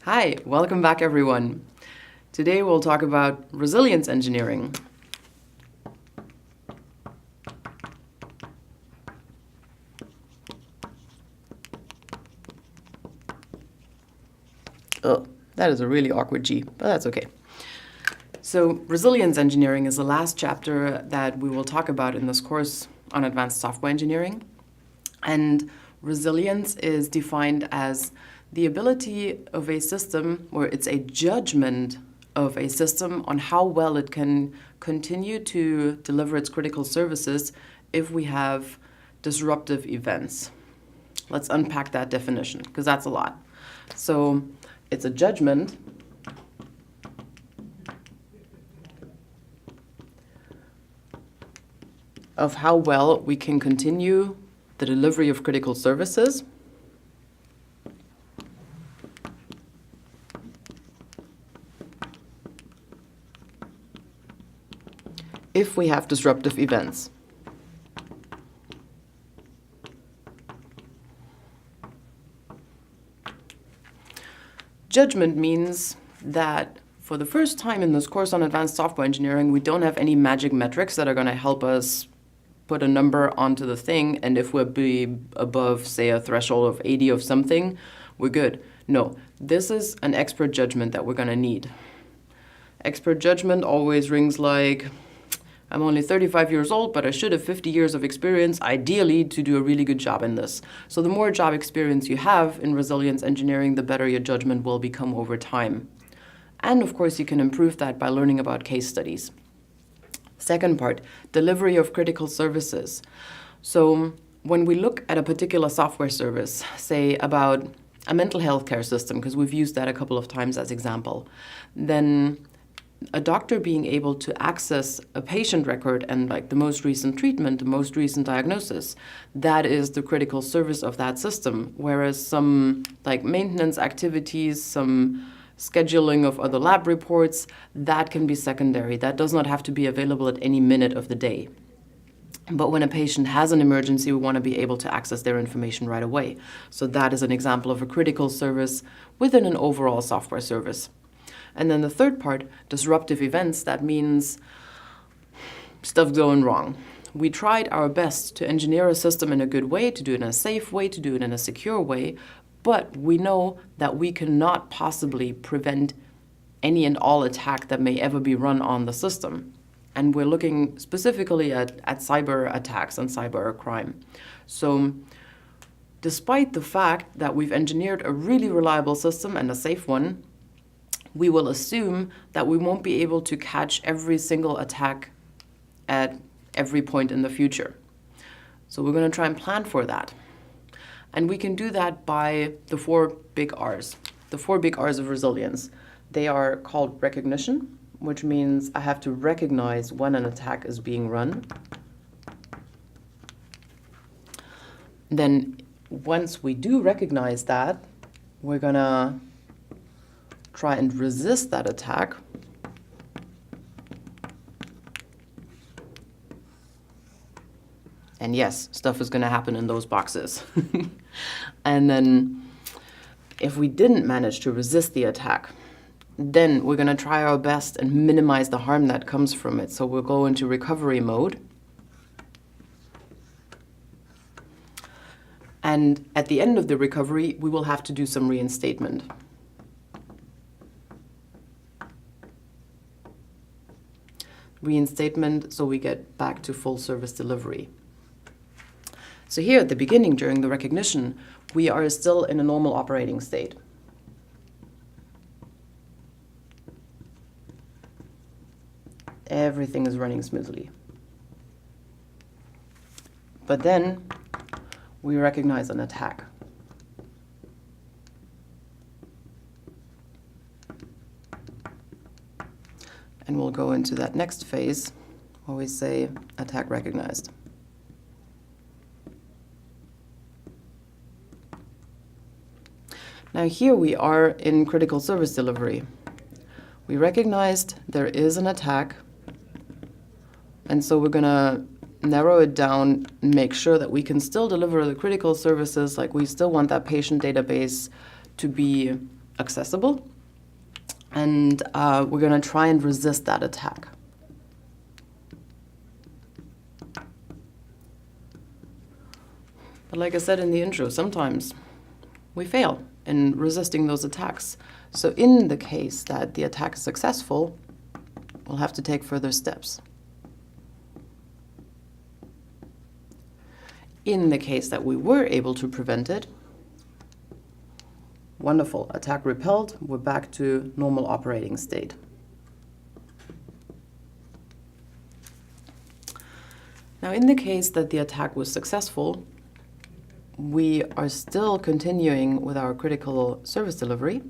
Hi, welcome back everyone. Today we'll talk about resilience engineering. Oh, that is a really awkward G, but that's okay. So resilience engineering is the last chapter that we will talk about in this course on advanced software engineering. And resilience is defined as the ability of a system, or it's a judgment of a system on how well it can continue to deliver its critical services if we have disruptive events. Let's unpack that definition, because that's a lot. So it's a judgment of how well we can continue the delivery of critical services if we have disruptive events. Judgment means that for the first time in this course on advanced software engineering, we don't have any magic metrics that are going to help us put a number onto the thing, and if we're be above, say, a threshold of 80 of something, we're good. No, this is an expert judgment that we're going to need. Expert judgment always rings like, I'm only 35 years old, but I should have 50 years of experience, ideally, to do a really good job in this. So the more job experience you have in resilience engineering, the better your judgment will become over time. And of course, you can improve that by learning about case studies. Second part, delivery of critical services. So when we look at a particular software service, say about a mental health care system, because we've used that a couple of times as example, then a doctor being able to access a patient record and like the most recent treatment, the most recent diagnosis, that is the critical service of that system. Whereas some like maintenance activities, some scheduling of other lab reports, that can be secondary. That does not have to be available at any minute of the day. But when a patient has an emergency, we want to be able to access their information right away. So that is an example of a critical service within an overall software service. And then the third part, disruptive events, that means stuff going wrong. We tried our best to engineer a system in a good way, to do it in a safe way, to do it in a secure way, but we know that we cannot possibly prevent any and all attack that may ever be run on the system. And we're looking specifically at cyber attacks and cyber crime. So despite the fact that we've engineered a really reliable system and a safe one, we will assume that we won't be able to catch every single attack at every point in the future. So we're going to try and plan for that. And we can do that by the 4 big R's. The 4 big R's of resilience. They are called recognition, which means I have to recognize when an attack is being run. Then once we do recognize that, we're going to try and resist that attack. And yes, stuff is going to happen in those boxes. And then if we didn't manage to resist the attack, then we're going to try our best and minimize the harm that comes from it. So we'll go into recovery mode. And at the end of the recovery, we will have to do some reinstatement. Reinstatement, so we get back to full service delivery. So here at the beginning, during the recognition, we are still in a normal operating state. Everything is running smoothly. But then we recognize an attack. And we'll go into that next phase where we say attack recognized. Now here we are in critical service delivery. We recognized there is an attack, and so we're going to narrow it down and make sure that we can still deliver the critical services, like we still want that patient database to be accessible, and we're going to try and resist that attack. But like I said in the intro, sometimes we fail in resisting those attacks. So in the case that the attack is successful, we'll have to take further steps. In the case that we were able to prevent it, wonderful, attack repelled, we're back to normal operating state. Now, in the case that the attack was successful, we are still continuing with our critical service delivery,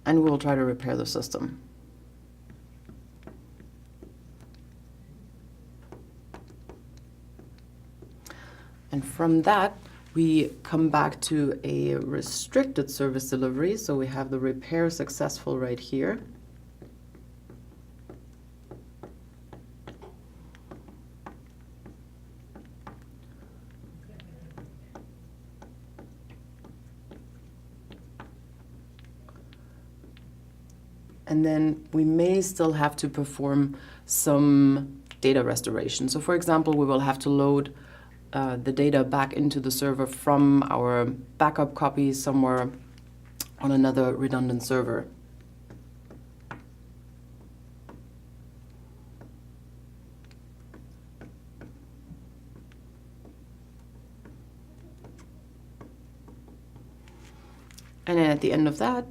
and we will try to repair the system. And from that, we come back to a restricted service delivery. So we have the repair successful right here. And then we may still have to perform some data restoration. So for example, we will have to load the data back into the server from our backup copy somewhere on another redundant server. And then at the end of that,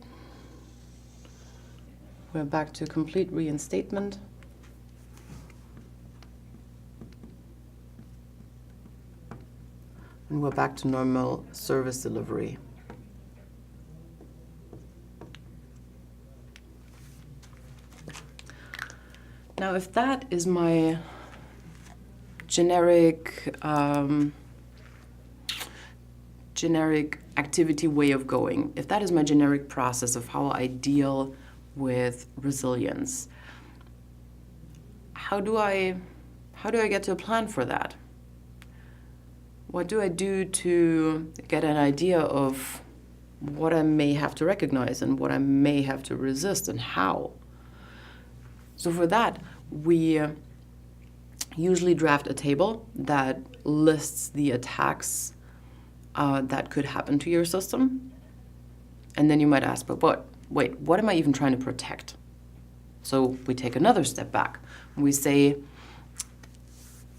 we're back to complete reinstatement. And we're back to normal service delivery. Now, if that is my generic activity way of going, if that is my generic process of how I deal with resilience, how do I get to a plan for that? What do I do to get an idea of what I may have to recognize and what I may have to resist and how? So for that, we usually draft a table that lists the attacks that could happen to your system. And then you might ask, but wait, what am I even trying to protect? So we take another step back. We say,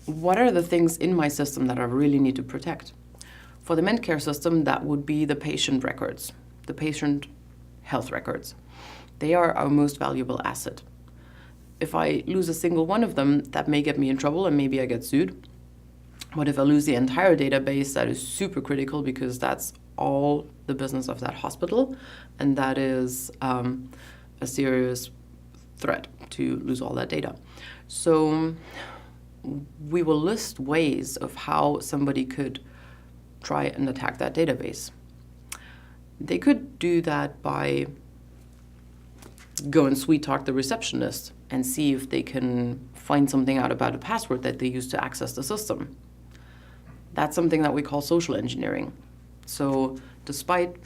what are the things in my system that I really need to protect? For the Medcare system, that would be the patient records, the patient health records. They are our most valuable asset. If I lose a single one of them, that may get me in trouble and maybe I get sued. But if I lose the entire database, that is super critical because that's all the business of that hospital, and that is a serious threat to lose all that data. So we will list ways of how somebody could try and attack that database. They could do that by go and sweet talk the receptionist and see if they can find something out about a password that they use to access the system. That's something that we call social engineering. So despite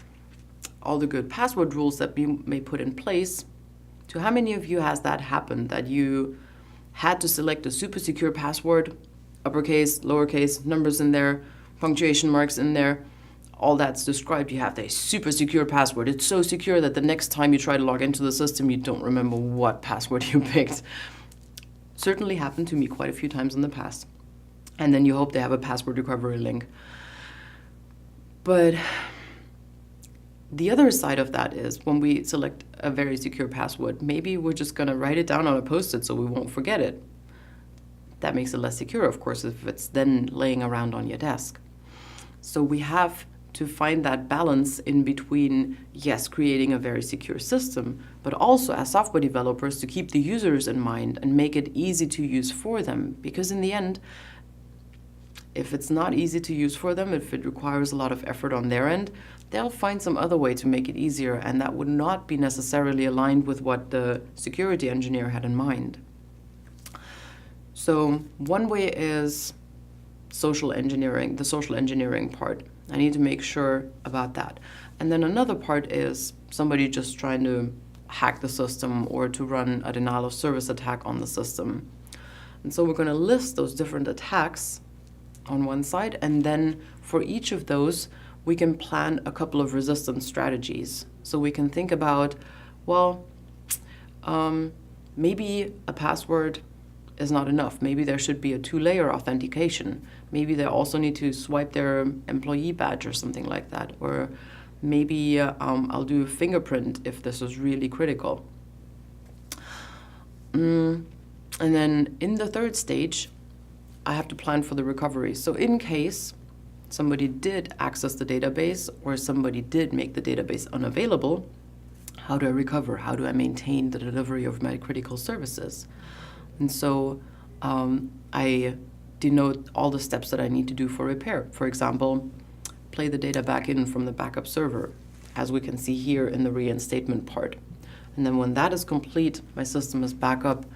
all the good password rules that we may put in place, to how many of you has that happened, that you had to select a super secure password, uppercase, lowercase, numbers in there, punctuation marks in there, all that's described, you have a super secure password. It's so secure that the next time you try to log into the system, you don't remember what password you picked. Certainly happened to me quite a few times in the past. And then you hope they have a password recovery link. But the other side of that is when we select a very secure password, maybe we're just going to write it down on a Post-it so we won't forget it. That makes it less secure, of course, if it's then laying around on your desk. So we have to find that balance in between, yes, creating a very secure system, but also as software developers to keep the users in mind and make it easy to use for them. Because in the end, if it's not easy to use for them, if it requires a lot of effort on their end, they'll find some other way to make it easier, and that would not be necessarily aligned with what the security engineer had in mind. So one way is social engineering, the social engineering part. I need to make sure about that. And then another part is somebody just trying to hack the system or to run a denial of service attack on the system. And so we're going to list those different attacks on one side, and then for each of those, we can plan a couple of resistance strategies. So we can think about, well, maybe a password is not enough. Maybe there should be a 2-layer authentication. Maybe they also need to swipe their employee badge or something like that. Or maybe I'll do a fingerprint if this is really critical. And then in the third stage, I have to plan for the recovery. So in case somebody did access the database or somebody did make the database unavailable, how do I recover? How do I maintain the delivery of my critical services? And so I denote all the steps that I need to do for repair. For example, play the data back in from the backup server, as we can see here in the reinstatement part. And then when that is complete, my system is back up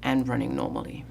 and running normally.